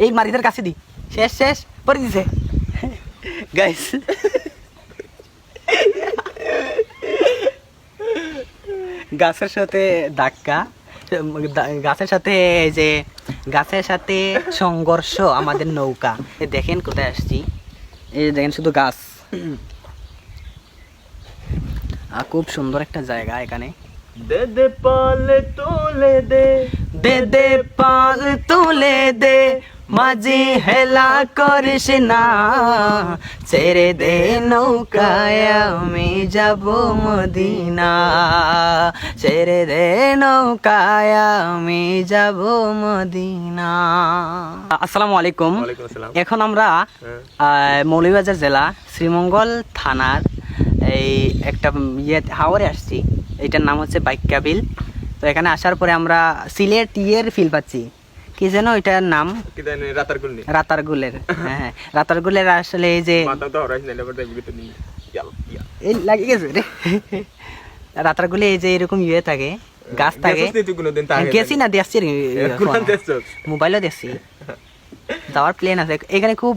এই মারিদের কাছে দি শেষ শেষ পরে দিছে গাইস গাছের সাথে ধাক্কা গাছের সাথে এই যে গাছের সাথে সংঘর্ষ আমাদের নৌকা দেখেন কোথায় আসছি এই দেখেন শুধু গাছ খুব সুন্দর একটা জায়গা এখানে দে দে পাল তুলে দে দে দে পাল তুলে দে মাঝি হেলা করিস না ছেড়ে দে নৌকায় আমি যাব মদিনা ছেড়ে দে নৌকায় আমি যাব মদিনা। আসসালামু আলাইকুম। ওয়ালাইকুম আসসালাম। এখন আমরা মৌলভীবাজার জেলা শ্রীমঙ্গল থানার এই একটা হাওরে আসছি, এইটার নাম হচ্ছে বাইক্যাবিল। তো এখানে আসার পরে আমরা সিলেট ফিল পাচ্ছি, কি যেন এটার নাম রাতারগুলের। হ্যাঁ রাতারগুলের আসলে এই যে লাগে গেছে রে রাতারগুলে এই যে এরকম থাকে গাছ থাকে, গেছি না দেখছি মোবাইলও দেখছি, যাওয়ার প্লেন আছে এখানে খুব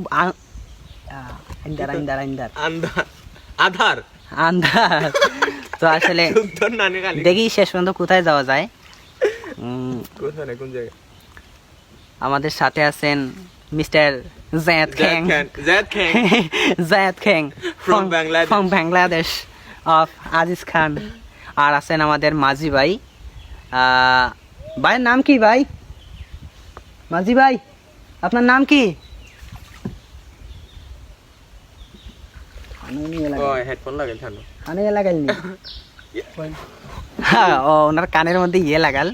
আন্ধার। তো আসলে দেখি শেষ পর্যন্ত কোথায় যাওয়া যায়। আমাদের সাথে আছেন Mister Zayed Khyang from Bangladesh of Aziz Khan, আর আছেন আমাদের মাঝি ভাই। ভাইয়ের নাম কি ভাই? মাঝি ভাই আপনার নাম কি? ওনার কানের মধ্যে লাগাল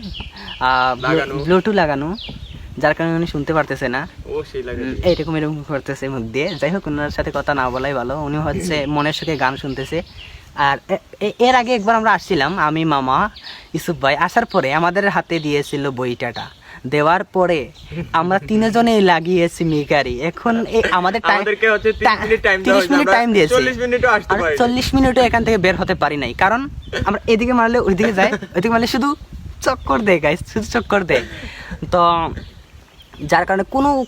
ব্লুটুথ লাগানো, যার কারণে উনি শুনতে পারতেছে না, এইরকম এরকম করতেছে মুখ দিয়ে। যাই হোক, ওনার সাথে কথা না বলাই ভালো, উনি হচ্ছে মনের সুখে গান শুনতেছে। আর এর আগে একবার আমরা আসছিলাম, আমি মামা ইউসুফ ভাই, আসার পরে আমাদের হাতে দিয়েছিল বইটাটা, দেওয়ার পরে আমরা তিনজনে লাগিয়েছি মিকারি। এখন আমাদের 30 মিনিট টাইম দিয়েছে, 40 মিনিটও এখান থেকে বের হতে পারি নাই, কারণ আমরা এদিকে মারলে ওইদিকে যাই, ওইদিকে মারলে শুধু চক্কর দেয় গাইস, শুধু চক্কর দেয়। তো যার কারণে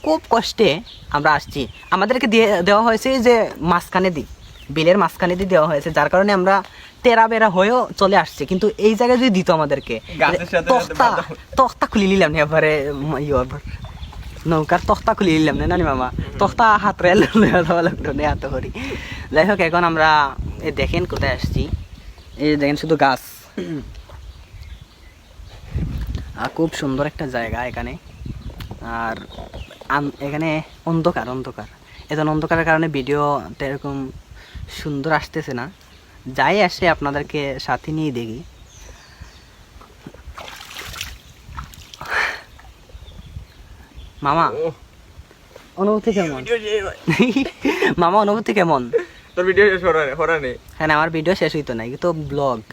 খুব কষ্টে আমরা আসছি। আমাদেরকে দেওয়া হয়েছে যে মাঝখানে বিলের মাঝখানে দিয়ে দেওয়া হয়েছে, যার কারণে আমরা টেরা বেরা হয়েও চলে আসছে। কিন্তু এই জায়গায় যদি দিত আমাদেরকে তখতা খুলি নিলাম না, এবারে নৌকার তখতা খুলি নিলাম না নানি মামা, তখতা হাত রেল লাগতো না এত করি। যাই হোক, এখন আমরা দেখেন কোথায় আসছি, এই দেখেন শুধু গাছ খুব সুন্দর একটা জায়গা এখানে। আর এখানে অন্ধকার এখন অন্ধকারের কারণে ভিডিওটা এরকম সুন্দর আসতেছে না, যাই আসে আপনাদেরকে সাথে নিয়ে দেখি। মামা অনুভূতি কেমন? মামা অনুভূতি কেমন? তোর ভিডিও শেষ হরা নেই? হ্যাঁ, আমার ভিডিও শেষ হইতো না, কিন্তু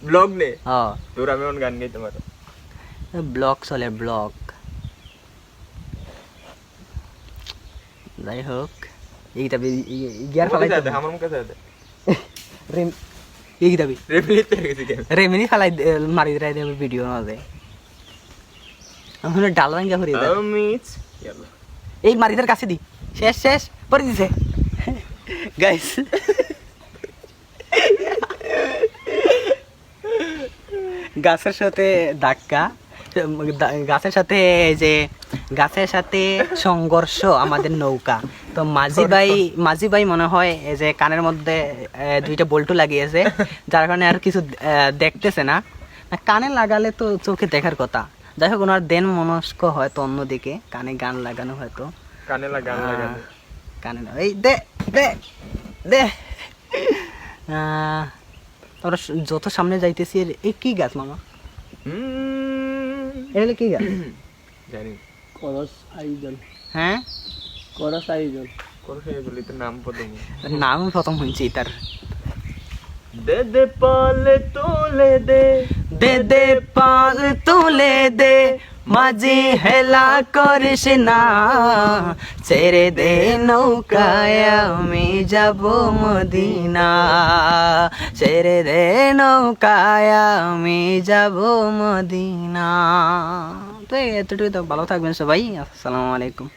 ব্লগ নে। তোর আমি গান গাইতে পারো, ব্লগ চলে ব্লগ। যাই হোক, এইটা গিয়ার ফালাই আমার মুখে দে রেমিনি ফালাই মারি দেয় ভিডিও না দেয়, ডাল ভাঙ্গা ভরি এই মারিদের কাছে দি শেষ শেষ পরে দিছে গাইস। গাছের সাথে ধাক্কা গাছের সাথে এই যে গাছের সাথে সংঘর্ষ আমাদের নৌকা। তো মাঝি ভাই মনে হয় এই যে কানের মধ্যে দুইটা বল্টু লাগিয়েছে, যার কারণে আর কিছু দেখতেছে না। কানে লাগালে তো চোখে দেখার কথা। যাই হোক, ওনার দেন মনস্ক হয়তো অন্যদিকে, কানে গান লাগানো হয়তো, কানে এই দে দে দে তোরা যত সামনে যাইতেছি। এই কি গাছ মামা? এটা কি গাছ জানি? হ্যাঁ, নাম প্রথম শুনছি তার। দে দে পাল তুলে দে দে দে পাল তুলে দে মাঝি হেলা করিস না ছেড়ে দে নৌকায় আমি যাব মদিনা ছেড়ে দে নৌকায় আমি যাব মদিনা। তো এতটুকু, তো ভালো থাকবেন সবাই। আসসালামু আলাইকুম।